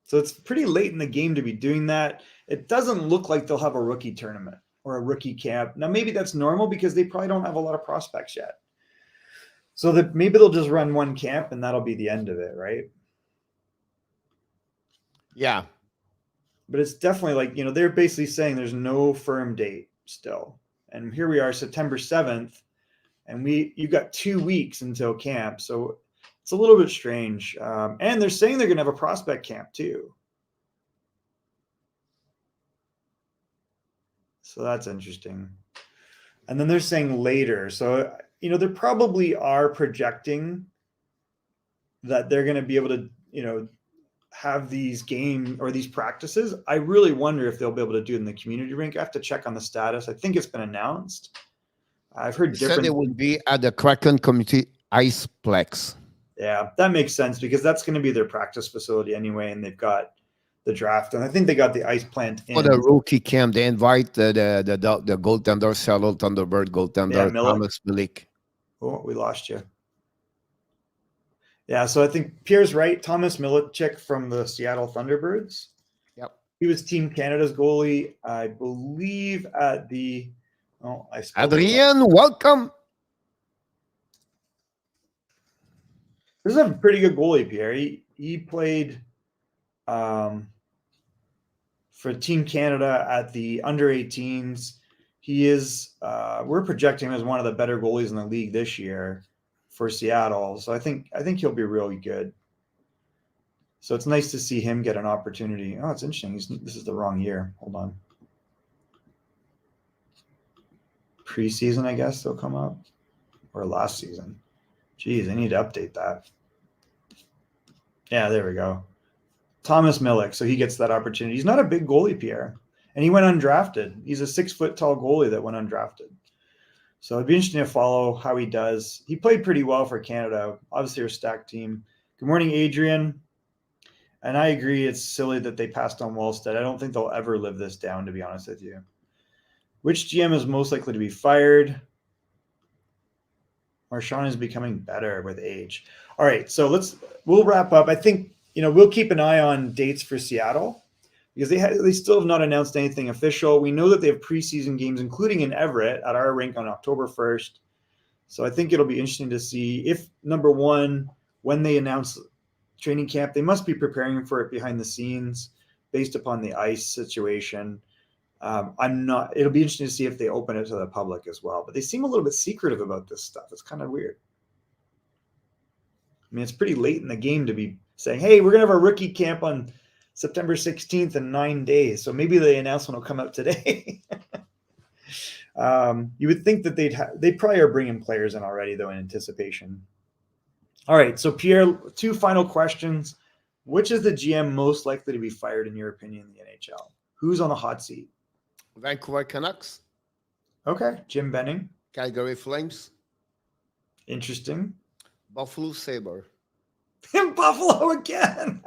So it's pretty late in the game to be doing that. It doesn't look like they'll have a rookie tournament or a rookie camp. Now, maybe that's normal because they probably don't have a lot of prospects yet. So that maybe they'll just run one camp and that'll be the end of it, right? Yeah. But it's definitely like, they're basically saying there's no firm date still. And here we are, September 7th, and you've got 2 weeks until camp. So it's a little bit strange. And they're saying they're going to have a prospect camp too. So that's interesting. And then they're saying later. So, they probably are projecting that they're going to be able to, have these game or these practices. I really wonder if they'll be able to do it in the community rink. I have to check on the status. I think it's been announced. I've heard different. Said it would be at the Kraken Community Iceplex. Yeah, that makes sense because that's going to be their practice facility anyway, and they've got the draft, and I think they got the ice plant in. For the rookie camp, they invite the goaltender, Seattle Thunderbird goaltender, Thomas Milik. Oh, we lost you. Yeah, so I think Pierre's right. Thomas Milichek from the Seattle Thunderbirds. Yep. He was Team Canada's goalie, I believe, at the Adrien, welcome. This is a pretty good goalie, Pierre. He played for Team Canada at the under-18s. He is we're projecting him as one of the better goalies in the league this year for Seattle. So I think he'll be really good. So it's nice to see him get an opportunity. Oh, it's interesting. This is the wrong year. Hold on. Preseason, I guess they'll come up, or last season. Geez, I need to update that. Yeah, there we go. Thomas Milik. So he gets that opportunity. He's not a big goalie, Pierre. And he went undrafted. He's a 6 foot tall goalie that went undrafted. So it'd be interesting to follow how he does. He played pretty well for Canada. Obviously, a stacked team. Good morning, Adrian. And I agree, it's silly that they passed on Wallstead. I don't think they'll ever live this down, to be honest with you. Which GM is most likely to be fired? Marchand is becoming better with age. All right, so we'll wrap up. I think we'll keep an eye on dates for Seattle because they still have not announced anything official. We know that they have preseason games, including in Everett at our rink on October 1st. So I think it'll be interesting to see if, number one, when they announce training camp, they must be preparing for it behind the scenes based upon the ice situation. It'll be interesting to see if they open it to the public as well, but they seem a little bit secretive about this stuff. It's kind of weird. I mean, it's pretty late in the game to be saying, hey, we're going to have a rookie camp on September 16th in 9 days. So maybe the announcement will come out today. You would think that they probably are bringing players in already, though, in anticipation. All right, so Pierre, 2 final questions. Which is the GM most likely to be fired, in your opinion, in the NHL? Who's on the hot seat? Vancouver Canucks. Okay, Jim Benning. Calgary Flames. Interesting. Buffalo Sabre. In Buffalo again.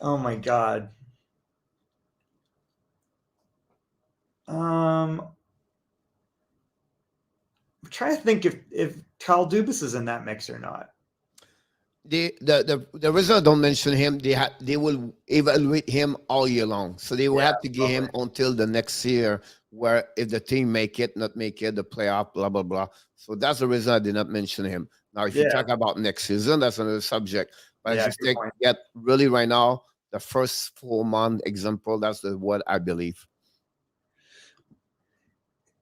Oh my God. I'm trying to think if Kyle Dubas is in that mix or not. The reason I don't mention him, they will evaluate him all year long. So they will have to give him until the next year, where if the team make it, not make it, the playoff, blah, blah, blah. So that's the reason I did not mention him. Now, if you talk about next season, that's another subject. But if you get really right now, the first 4-month example, that's what I believe.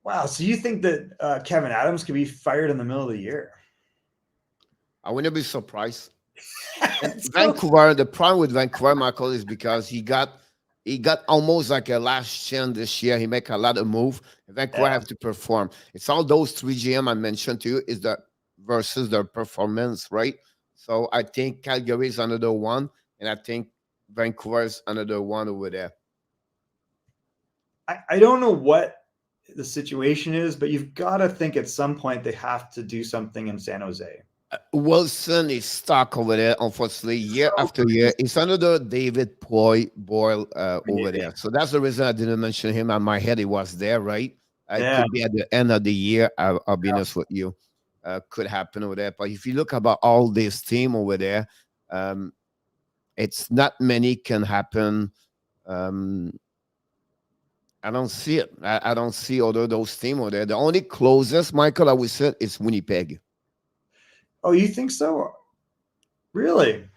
Wow. So you think that Kevin Adams could be fired in the middle of the year? I wouldn't be surprised. Vancouver, the problem with Vancouver, Michael, is because he got almost like a last chance this year. He make a lot of move. Vancouver have to perform. It's all those 3 GM I mentioned to you is versus their performance, right? So I think Calgary is another one, and I think Vancouver is another one over there. I don't know what the situation is, but you've got to think at some point they have to do something in San Jose. Wilson is stuck over there, unfortunately, year after year. It's another David Boyle over there. So that's the reason I didn't mention him. On my head, he was there, right? It could be at the end of the year. I'll be honest with you. Could happen over there. But if you look about all this team over there, it's not many can happen. I don't see it. I don't see other those teams over there. The only closest, Michael, I would say, is Winnipeg. Oh, you think so? Really?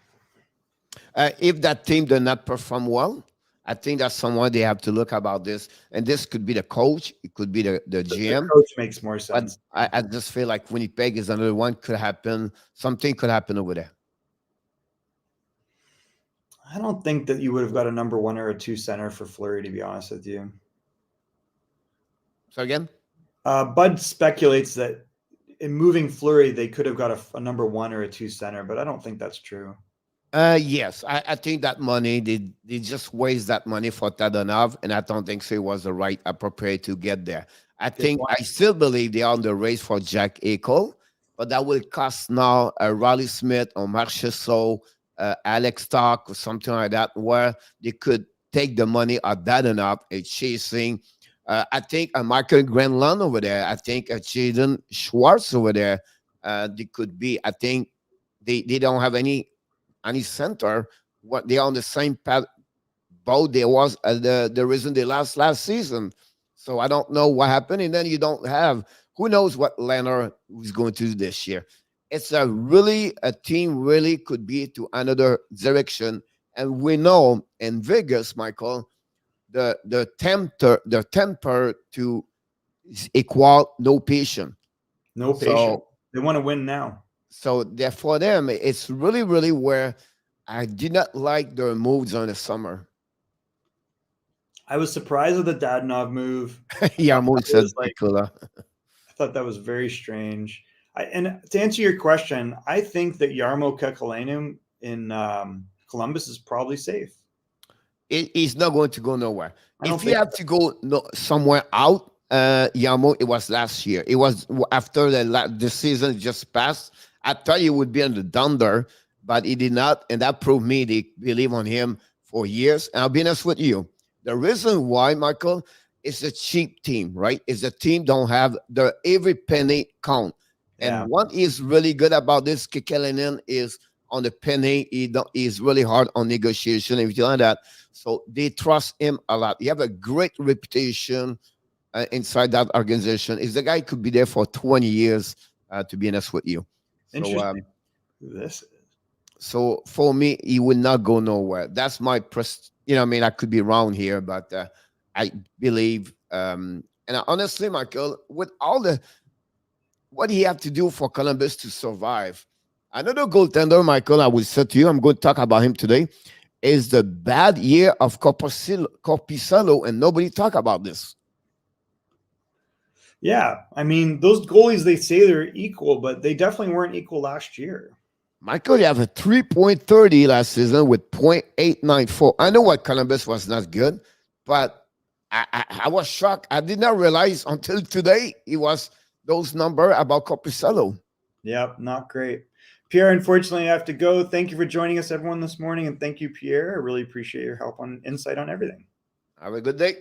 If that team does not perform well, I think that's someone they have to look about this. And this could be the coach. It could be the GM. The coach makes more sense. But I just feel like Winnipeg is another one. Could happen. Something could happen over there. I don't think that you would have got a number 1 or a 2 center for Fleury, to be honest with you. So again? Bud speculates that in moving Fleury, they could have got a number 1 or a 2 center, but I don't think that's true. Yes, I think that money, they just waste that money for Tadonov, and I don't think so it was the right appropriate to get there. I still believe they are on the race for Jack Eichel, but that will cost now Riley Smith or Marchessault, Alex Stock or something like that, where they could take the money at Tadonov and chasing. I think Michael Granlund over there. I think Jaden Schwartz over there. They could be. I think they don't have any center. What they are on the same boat they was the reason they lost last season. So I don't know what happened. And then you don't have who knows what Leonard is going to do this year. It's a team really could be to another direction. And we know in Vegas, Michael, the temper to equal no patience. No patience. So, they want to win now. So for them, it's really, really where I did not like their moves on the summer. I was surprised with the Dadonov move. Yeah, I thought that was very strange. And to answer your question, I think that Jarmo Kekalainen in Columbus is probably safe. He's not going to go nowhere. I If he had to go somewhere out, Yamo, it was last year. It was after the season just passed. I thought he would be on the Thunder, but he did not, and that proved me they believe on him for years. And I'll be honest with you, the reason why, Michael, is a cheap team, right? Is a team don't have the every penny count. And what is really good about this Kekalainen is on the penny, he's really hard on negotiation, everything like that. So they trust him a lot. He have a great reputation inside that organization. Is the guy could be there for 20 years, to be honest with you. Interesting. So for me, he will not go nowhere. That's my I could be wrong here, but I believe, and honestly, Michael, with all what he have to do for Columbus to survive, another goaltender, Michael, I will say to you, I'm going to talk about him today, is the bad year of Korpisalo, and nobody talk about this. Yeah, I mean, those goalies, they say they're equal, but they definitely weren't equal last year. Michael, you have a 3.30 last season with 0.894. I know what Columbus was not good, but I was shocked. I did not realize until today it was those numbers about Korpisalo. Yep, not great. Pierre, unfortunately, I have to go. Thank you for joining us, everyone, this morning. And thank you, Pierre. I really appreciate your help on insight on everything. Have a good day.